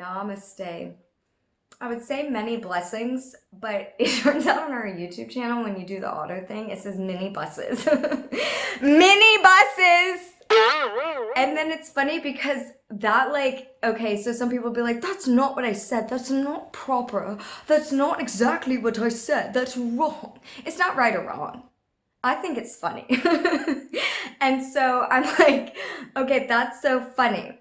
Namaste. I would say many blessings, but it turns out on our YouTube channel when you do the auto thing, it says mini buses. Mini buses! And then it's funny because that okay, so some people be like, that's not what I said. That's not proper. That's not exactly what I said. That's wrong. It's not right or wrong. I think it's funny. And so I'm like, okay, that's so funny.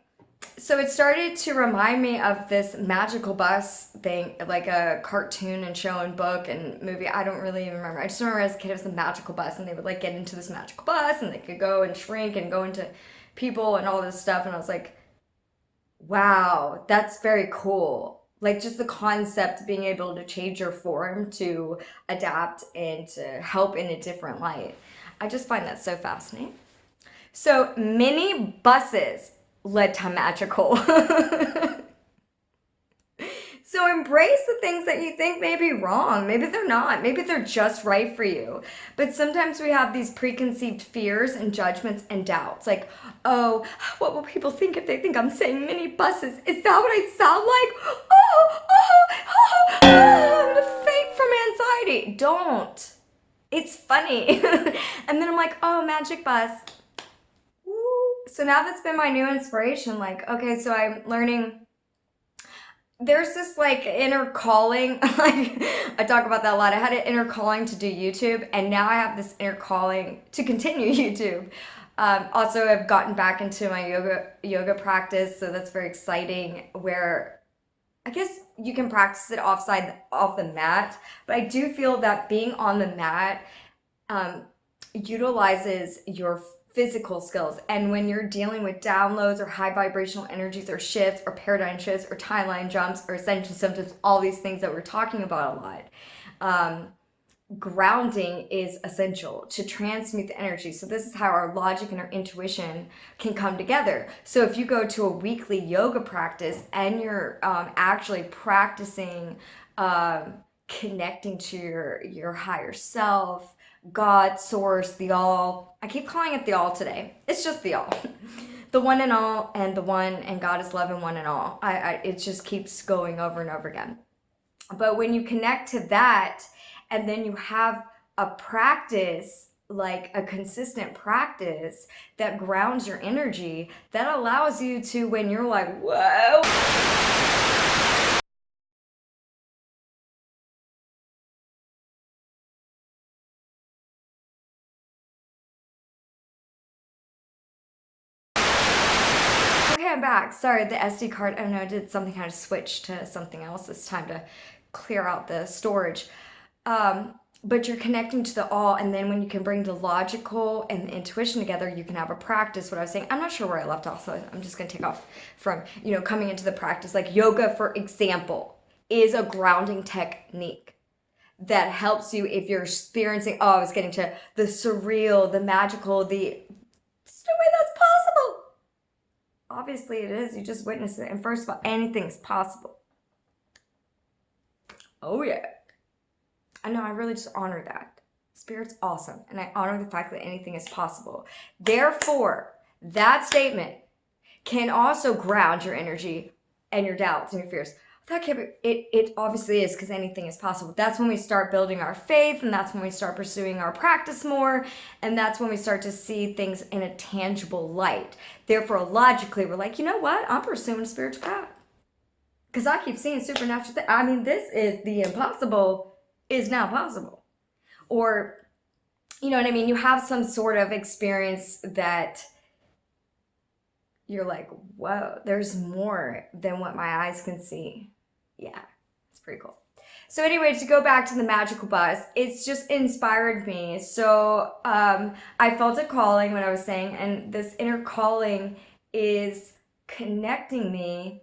So it started to remind me of this magical bus thing, like a cartoon and show and book and movie. I don't really even remember. I just remember as a kid it was the magical bus, and they would like get into this magical bus and they could go and shrink and go into people and all this stuff. And I was like, wow, that's very cool. Like just the concept of being able to change your form to adapt and to help in a different light. I just find that so fascinating. So mini buses led to magical. So embrace the things that you think may be wrong. Maybe they're not. Maybe they're just right for you. But sometimes we have these preconceived fears and judgments and doubts. Like, oh, what will people think if they think I'm saying mini buses? Is that what I sound like? I'm gonna faint from anxiety. Don't. It's funny. And then I'm like, oh, magic bus. So now that's been my new inspiration. Like, okay, so I'm learning. There's this like inner calling. Like I talk about that a lot. I had an inner calling to do YouTube, and now I have this inner calling to continue YouTube. Also, I've gotten back into my yoga practice, so that's very exciting. Where I guess you can practice it off the mat, but I do feel that being on the mat utilizes your physical skills. And when you're dealing with downloads or high vibrational energies or shifts or paradigm shifts or timeline jumps or ascension symptoms, all these things that we're talking about a lot, grounding is essential to transmute the energy. So this is how our logic and our intuition can come together. So if you go to a weekly yoga practice and you're actually practicing connecting to your higher self, God, source, the all. I keep calling it the all today. It's just the all. The one and all, and the one, and God is love and one and all. It just keeps going over and over again. But when you connect to that, and then you have a practice, like a consistent practice that grounds your energy, that allows you to, when you're like, whoa. Okay, I'm back. Sorry, the SD card, I don't know, I did something, kind of switch to something else this time to clear out the storage. But you're connecting to the all, and then when you can bring the logical and the intuition together, you can have a practice. What I was saying, I'm not sure where I left off, so I'm just going to take off from, coming into the practice. Like yoga, for example, is a grounding technique that helps you if you're experiencing, I was getting to the surreal, the magical, there's no way that's possible. Obviously it is. You just witnessed it. And first of all, anything's possible. Oh yeah. I know, I really just honor that. Spirit's awesome. And I honor the fact that anything is possible. Therefore, that statement can also ground your energy and your doubts and your fears. That can't be, it obviously is, because anything is possible. That's when we start building our faith, and that's when we start pursuing our practice more, and that's when we start to see things in a tangible light. Therefore, logically, we're like, you know what? I'm pursuing a spiritual path. Because I keep seeing supernatural things. I mean, this is the impossible is now possible. Or, you know what I mean? You have some sort of experience that you're like, whoa, there's more than what my eyes can see. Yeah, it's pretty cool. So anyway, to go back to the magical bus, it's just inspired me. So I felt a calling, when I was saying, and this inner calling is connecting me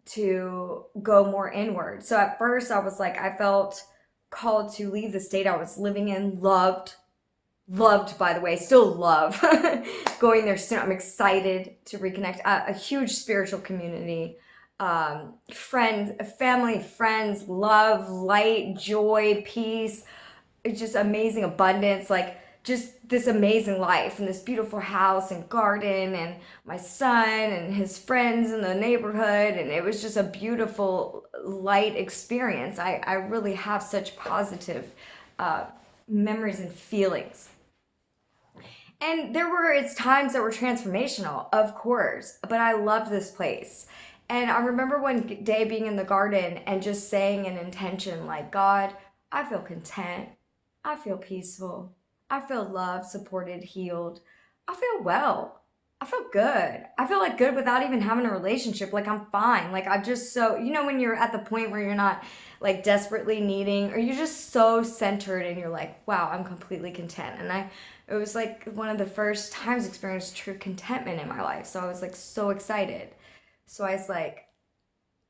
to go more inward. So at first I was like, I felt called to leave the state I was living in, loved, by the way, still love going there soon. I'm excited to reconnect. A huge spiritual community, friends, family, friends, love, light, joy, peace. It's just amazing abundance. Like just this amazing life and this beautiful house and garden and my son and his friends in the neighborhood. And it was just a beautiful, light experience. I really have such positive memories and feelings. And there were its times that were transformational, of course, but I loved this place. And I remember one day being in the garden and just saying an intention like, God, I feel content. I feel peaceful. I feel loved, supported, healed. I feel well. I feel good. I feel like good without even having a relationship. Like I'm fine. Like I'm just so, you know, when you're at the point where you're not like desperately needing, or you're just so centered and you're like, wow, I'm completely content. And it was like one of the first times I experienced true contentment in my life. So I was like so excited. So I was like,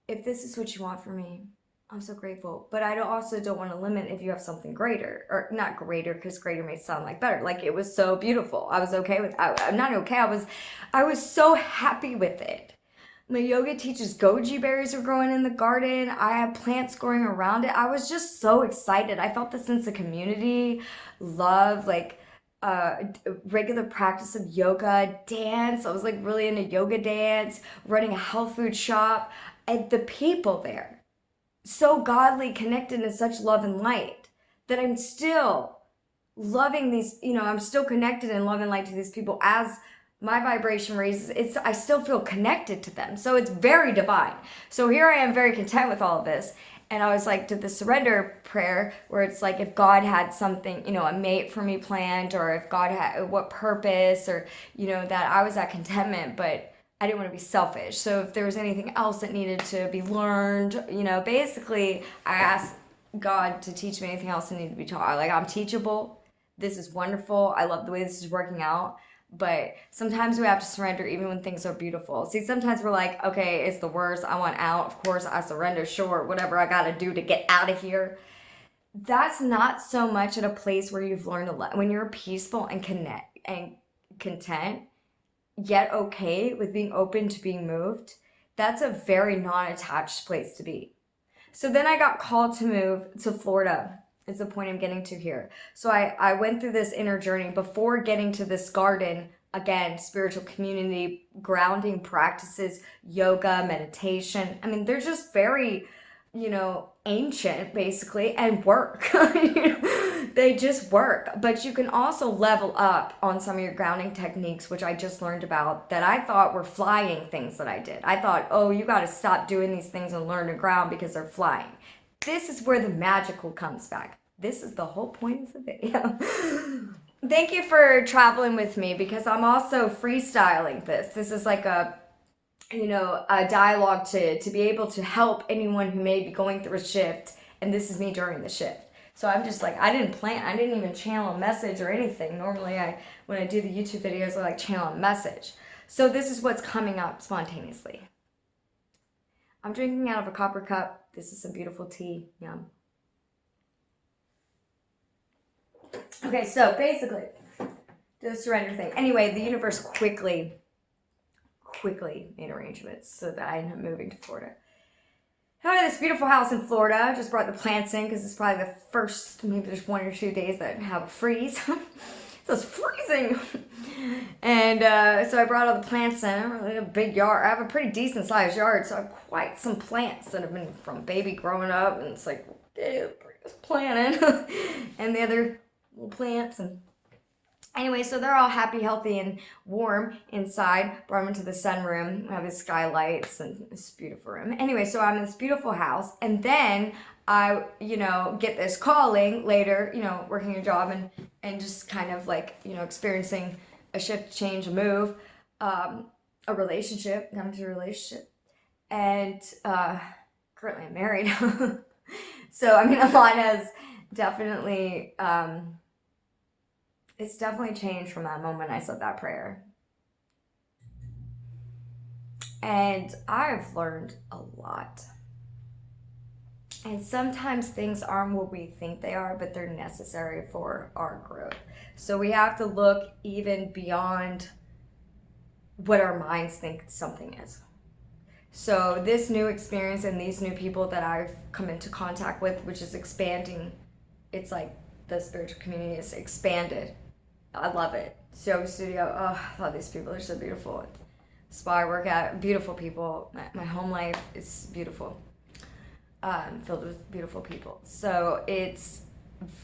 if this is what you want for me, I'm so grateful. But I also don't want to limit if you have something greater, or not greater, because greater may sound like better. Like it was so beautiful. I was okay with, I'm not okay. I was so happy with it. My yoga teacher's goji berries were growing in the garden. I had plants growing around it. I was just so excited. I felt the sense of community, love, like regular practice of yoga, dance. I was like really into yoga dance, running a health food shop, and the people there, so godly, connected in such love and light, that I'm still loving these, you know, I'm still connected in love and light to these people. As my vibration raises, I still feel connected to them. So it's very divine. So here I am, very content with all of this. And I was like, did the surrender prayer, where it's like, if God had something, you know, a mate for me planned, or if God had what purpose, or, you know, that I was at contentment, but I didn't want to be selfish. So if there was anything else that needed to be learned, you know, basically I asked God to teach me anything else that needed to be taught. Like, I'm teachable. This is wonderful. I love the way this is working out. But sometimes we have to surrender even when things are beautiful. See, sometimes we're like, okay, it's the worst. I want out. Of course, I surrender. Sure, whatever I got to do to get out of here. That's not so much at a place where you've learned a lot. When you're peaceful and content, yet okay with being open to being moved, that's a very non-attached place to be. So then I got called to move to Florida. Is the point I'm getting to here. So I went through this inner journey before getting to this garden. Again, spiritual community, grounding practices, yoga, meditation. I mean, they're just very, you know, ancient basically, and work. They just work. But you can also level up on some of your grounding techniques, which I just learned about, that I thought were flying things that I did. I thought, oh, you got to stop doing these things and learn to ground because they're flying. This is where the magical comes back. This is the whole point of the video. Thank you for traveling with me, because I'm also freestyling this. This is like a, you know, a dialogue to be able to help anyone who may be going through a shift. And this is me during the shift. So I'm just like, I didn't even channel a message or anything. Normally when I do the YouTube videos, I like channel a message. So this is what's coming up spontaneously. I'm drinking out of a copper cup. This is some beautiful tea. Yum. Okay, so basically, the surrender thing. Anyway, the universe quickly made arrangements so that I ended up moving to Florida. I have this beautiful house in Florida. I just brought the plants in because it's probably the first, maybe there's 1 or 2 days that have a freeze. So it's freezing. And so I brought all the plants in. I don't really have a big yard. I have a pretty decent sized yard, so I have quite some plants that have been from baby growing up. And it's like, yeah, just planting. And the other little plants. And anyway, so they're all happy, healthy, and warm inside. Brought them into the sunroom. I have his skylights and this beautiful room. Anyway, so I'm in this beautiful house. And then I, you know, get this calling later, you know, working a job and just kind of like, you know, experiencing a shift, change, a move, a relationship, coming to a relationship. And currently I'm married. So, I mean, a lot has definitely, it's definitely changed from that moment I said that prayer. And I've learned a lot. And sometimes things aren't what we think they are, but they're necessary for our growth. So we have to look even beyond what our minds think something is. So this new experience and these new people that I've come into contact with, which is expanding, it's like the spiritual community is expanded I love it. Yoga studio. Oh, I love these people. They're so beautiful. Spa workout. Beautiful people. My home life is beautiful. Filled with beautiful people. So it's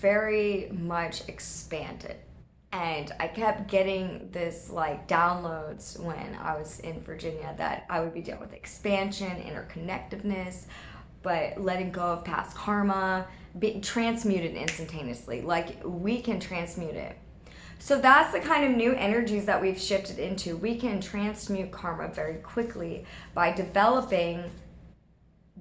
very much expanded. And I kept getting this like downloads when I was in Virginia that I would be dealing with expansion, interconnectedness, but letting go of past karma, being transmuted instantaneously. Like we can transmute it. So that's the kind of new energies that we've shifted into. We can transmute karma very quickly by developing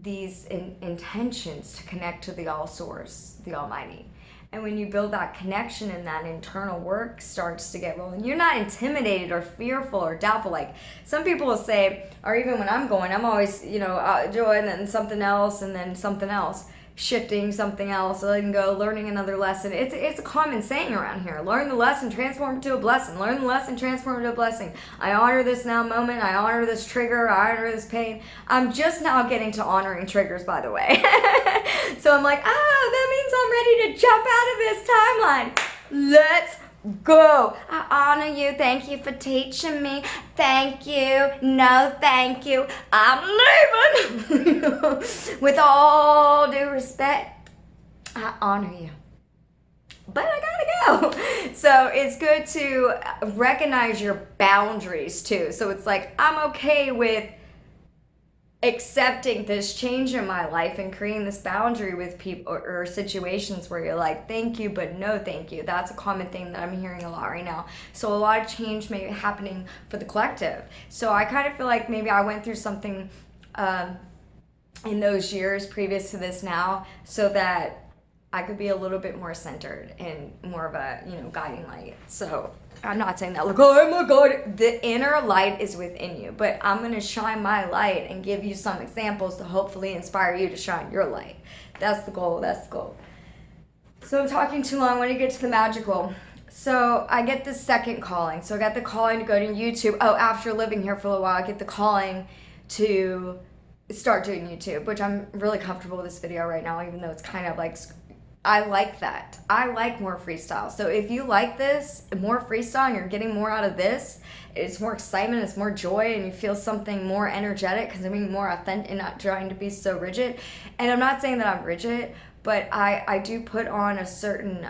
these intentions to connect to the All Source, the Almighty. And when you build that connection and that internal work starts to get rolling, you're not intimidated or fearful or doubtful. Like some people will say, or even when I'm going, I'm always, doing then something else and then something else. Shifting something else, letting go, learning another lesson. It's a common saying around here. Learn the lesson, transform it to a blessing. Learn the lesson, transform it to a blessing. I honor this now moment. I honor this trigger. I honor this pain. I'm just now getting to honoring triggers, by the way. So I'm like, that means I'm ready to jump out of this timeline. Let's go. I honor you. Thank you for teaching me. Thank you. No, thank you. I'm leaving. With all due respect, I honor you. But I gotta go. So it's good to recognize your boundaries too. So it's like, I'm okay with accepting this change in my life and creating this boundary with people or situations where you're like, thank you, but no thank you. That's a common thing that I'm hearing a lot right now. So a lot of change may be happening for the collective. So I kind of feel like maybe I went through something in those years previous to this now, so that I could be a little bit more centered and more of a, guiding light. So I'm not saying that like, oh my God, the inner light is within you, but I'm going to shine my light and give you some examples to hopefully inspire you to shine your light. That's the goal. That's the goal. So I'm talking too long. I want to get to the magical. So I get the second calling. So I got the calling to go to YouTube. Oh, after living here for a while, I get the calling to start doing YouTube, which I'm really comfortable with this video right now, even though it's kind of like, I like that. I like more freestyle. So if you like this, more freestyle, and you're getting more out of this, it's more excitement, it's more joy, and you feel something more energetic because I'm being more authentic and not trying to be so rigid. And I'm not saying that I'm rigid, but I do put on a certain,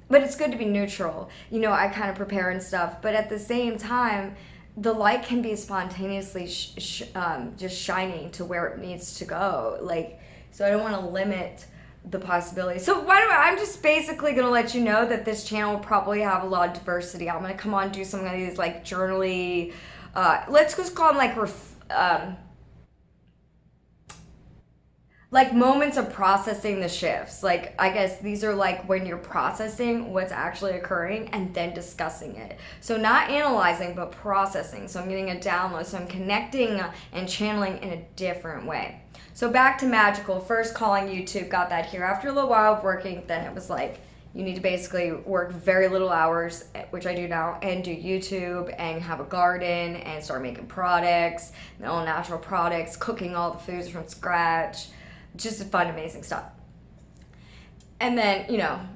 but it's good to be neutral. I kind of prepare and stuff, but at the same time, the light can be spontaneously just shining to where it needs to go. So I don't want to limit the possibility. So I'm just basically going to let you know that this channel will probably have a lot of diversity. I'm going to come on and do some of these like journaly, let's just call them like moments of processing the shifts. Like, I guess these are like when you're processing what's actually occurring and then discussing it. So not analyzing, but processing. So I'm getting a download. So I'm connecting and channeling in a different way. So back to magical, first calling YouTube, got that here. After a little while of working, then it was like, you need to basically work very little hours, which I do now, and do YouTube and have a garden and start making products, and all natural products, cooking all the foods from scratch, just fun, amazing stuff. And then,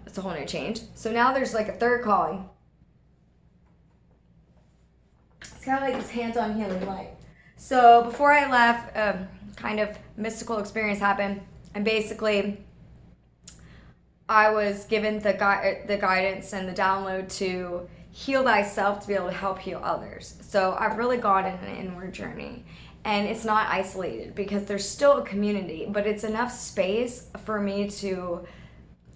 it's a whole new change. So now there's like a third calling. It's kind of like this hands-on healing light. So before I left, kind of mystical experience happened, and basically I was given the guidance and the download to heal thyself to be able to help heal others. So I've really gone in an inward journey, and it's not isolated because there's still a community, but it's enough space for me to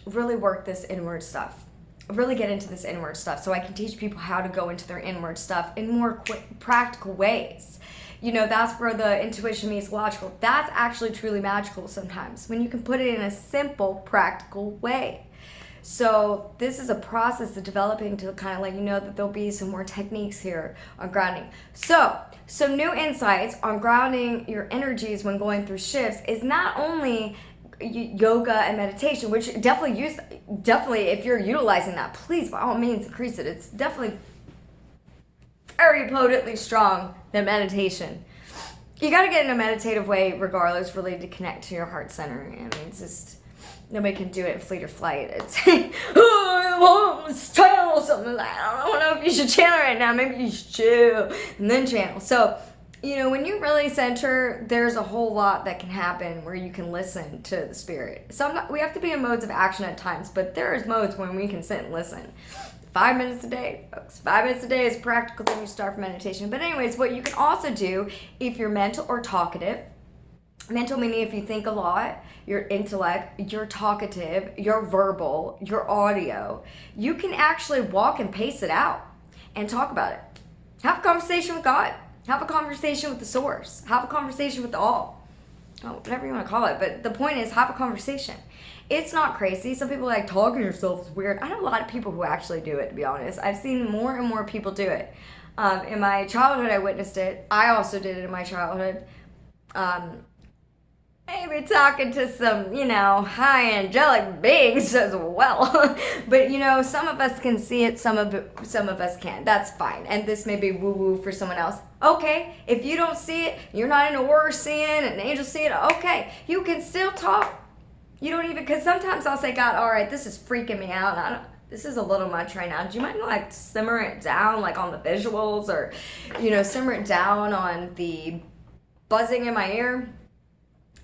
really work this inward stuff, really get into this inward stuff, so I can teach people how to go into their inward stuff in more practical ways. That's where the intuition meets logical. That's actually truly magical sometimes, when you can put it in a simple, practical way. So this is a process of developing to kind of let you know that there'll be some more techniques here on grounding. So new insights on grounding your energies when going through shifts is not only yoga and meditation, which definitely if you're utilizing that, please by all means increase it. It's definitely very potently strong than meditation. You got to get in a meditative way regardless, really, to connect to your heart center. I mean, it's just, Nobody can do it in fleet or flight. It's, oh, let's channel something. Like, I don't know if you should channel right now. Maybe you should chill and then channel. So, you know, when you really center, there's a whole lot that can happen where you can listen to the spirit. We have to be in modes of action at times, but there's modes when we can sit and listen. 5 minutes a day, folks. 5 minutes a day is practical when you start for meditation. But anyways, what you can also do if you're mental or talkative, mental meaning if you think a lot, your intellect, you're talkative, you're verbal, your audio, you can actually walk and pace it out and talk about it. Have a conversation with God. Have a conversation with the source. Have a conversation with the all. Oh, whatever you want to call it. But the point is, have a conversation. It's not crazy. Some people like talking to yourself is weird. I know a lot of people who actually do it, to be honest. I've seen more and more people do it. In my childhood, I witnessed it. I also did it in my childhood. Maybe talking to some, you know, high angelic beings as well. But, you know, some of us can see it, some of us can't. That's fine. And this may be woo-woo for someone else. Okay, if you don't see it, you're not in a aura seeing and angels see it, okay, you can still talk. You don't even, because sometimes I'll say, God, all right, this is freaking me out. This is a little much right now. Do you mind like simmer it down like on the visuals, or, you know, simmer it down on the buzzing in my ear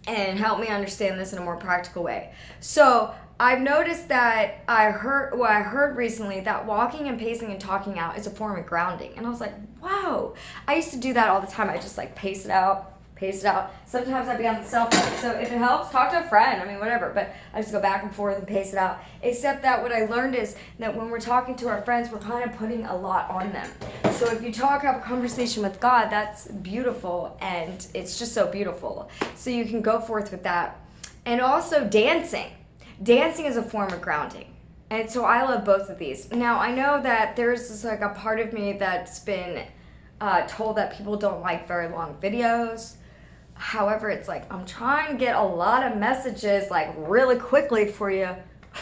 and help me understand this in a more practical way. So I've noticed that I heard recently that walking and pacing and talking out is a form of grounding. And I was like, wow. I used to do that all the time. I just like pace it out. Sometimes I'd be on the cell phone. So if it helps, talk to a friend. I mean, whatever. But I just go back and forth and pace it out. Except that what I learned is that when we're talking to our friends, we're kind of putting a lot on them. So if you have a conversation with God, that's beautiful. And it's just so beautiful. So you can go forth with that. And also dancing. Dancing is a form of grounding. And so I love both of these. Now, I know that there's this, like a part of me that's been told that people don't like very long videos. However, it's like, I'm trying to get a lot of messages like really quickly for you.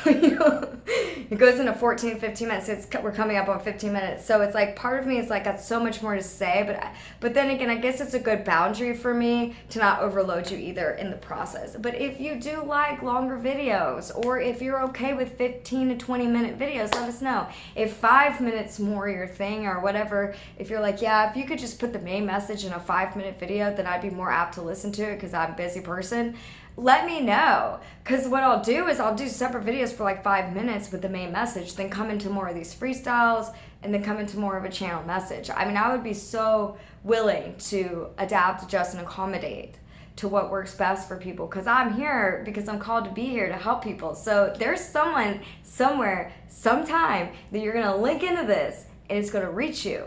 You know, it goes into 14, 15 minutes. We're coming up on 15 minutes. So it's like, part of me is like, got so much more to say. But then again, I guess it's a good boundary for me to not overload you either in the process. But if you do like longer videos, or if you're okay with 15 to 20 minute videos, let us know. If 5 minutes more your thing or whatever, if you're like, yeah, if you could just put the main message in a 5-minute video, then I'd be more apt to listen to it because I'm a busy person. Let me know, because what I'll do is I'll do separate videos for like 5 minutes with the main message, then come into more of these freestyles, and then come into more of a channel message. I mean, I would be so willing to adapt, adjust, and accommodate to what works best for people, because I'm here because I'm called to be here to help people. So there's someone somewhere, sometime, that you're going to link into this, and it's going to reach you.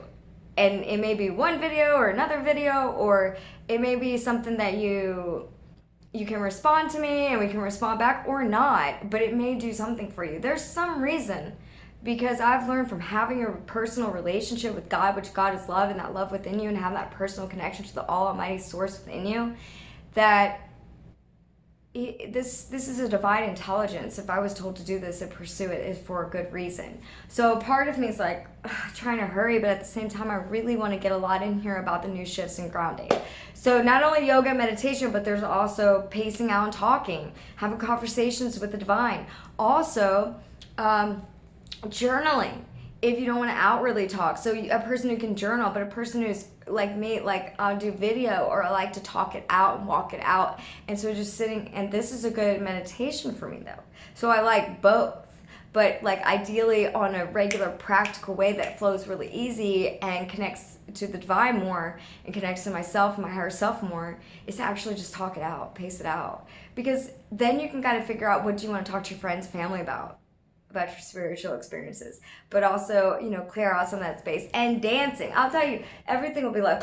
And it may be one video or another video, or it may be something that you can respond to me and we can respond back, or not, but it may do something for you. There's some reason, because I've learned from having a personal relationship with God, which God is love, and that love within you, and have that personal connection to the almighty source within you, that this is a divine intelligence. If I was told to do this and pursue it, is for a good reason. So part of me is like trying to hurry, but at the same time I really want to get a lot in here about the new shifts and grounding. So not only yoga and meditation, but there's also pacing out and talking, having conversations with the divine. Also journaling, if you don't want to outwardly talk. So a person who can journal, but a person who's like me, like I'll do video, or I like to talk it out and walk it out. And so just sitting, and this is a good meditation for me though. So I like both, but like ideally on a regular practical way that flows really easy and connects to the divine more and connects to myself and my higher self more, is to actually just talk it out, pace it out. Because then you can kind of figure out what do you want to talk to your friends, family about your spiritual experiences, but also, you know, clear out some of that space. And dancing, I'll tell you, everything will be like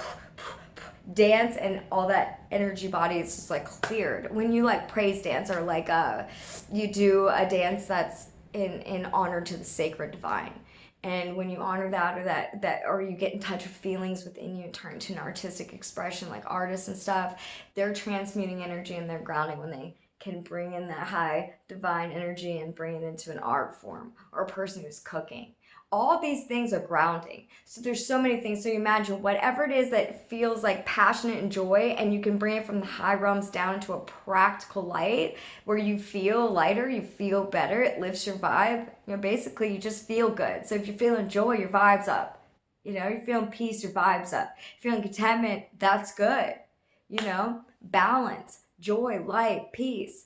dance, and all that energy body is just like cleared when you like praise dance, or like you do a dance that's in honor to the sacred divine. And when you honor that, or you get in touch with feelings within you, turn to an artistic expression, like artists and stuff, they're transmuting energy and they're grounding when they can bring in that high divine energy and bring it into an art form, or a person who's cooking. All these things are grounding. So there's so many things. So you imagine whatever it is that feels like passionate and joy, and you can bring it from the high realms down into a practical light where you feel lighter, you feel better, it lifts your vibe. Basically you just feel good. So if you're feeling joy, your vibe's up. You're feeling peace, your vibe's up. If you're feeling contentment, that's good. Balance, joy, light, peace.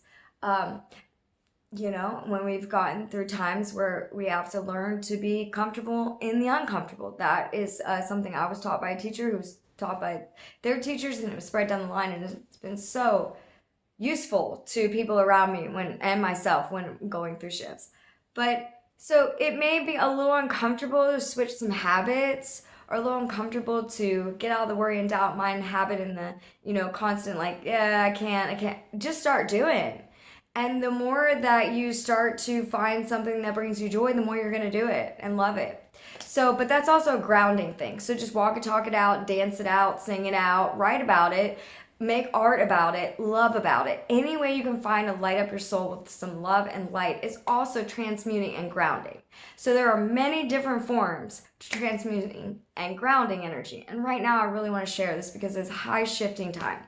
When we've gotten through times where we have to learn to be comfortable in the uncomfortable. That is something I was taught by a teacher who was taught by their teachers, and it was spread down the line, and it's been so useful to people around me and myself when going through shifts. But so it may be a little uncomfortable to switch some habits, or a little uncomfortable to get out of the worry and doubt mind habit and the constant I can't. Just start doing. And the more that you start to find something that brings you joy, the more you're going to do it and love it. So, but that's also a grounding thing. So just walk it, talk it out, dance it out, sing it out, write about it, make art about it, love about it. Any way you can find to light up your soul with some love and light is also transmuting and grounding. So there are many different forms to transmuting and grounding energy. And right now I really want to share this because it's high shifting time.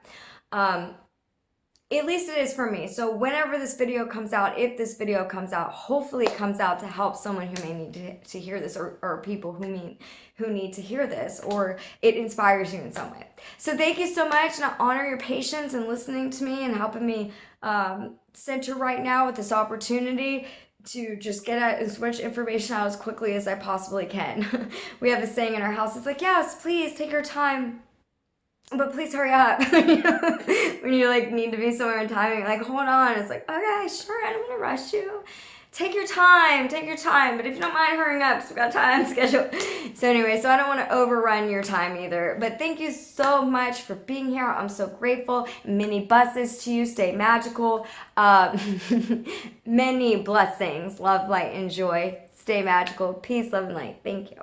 At least it is for me. So whenever this video comes out, if this video comes out, hopefully it comes out to help someone who may need to hear this, or people who need to hear this, or it inspires you in some way. So thank you so much, and I honor your patience and listening to me and helping me center right now with this opportunity to just get as much information out as quickly as I possibly can. We have a saying in our house, it's yes, please take your time, but please hurry up. When you need to be somewhere in time, you're hold on. It's okay, sure, I don't want to rush you. Take your time. But if you don't mind hurrying up, because we've got a time schedule. So anyway, so I don't want to overrun your time either. But thank you so much for being here. I'm so grateful. Many blessings to you. Stay magical. Many blessings. Love, light, and joy. Stay magical. Peace, love, and light. Thank you.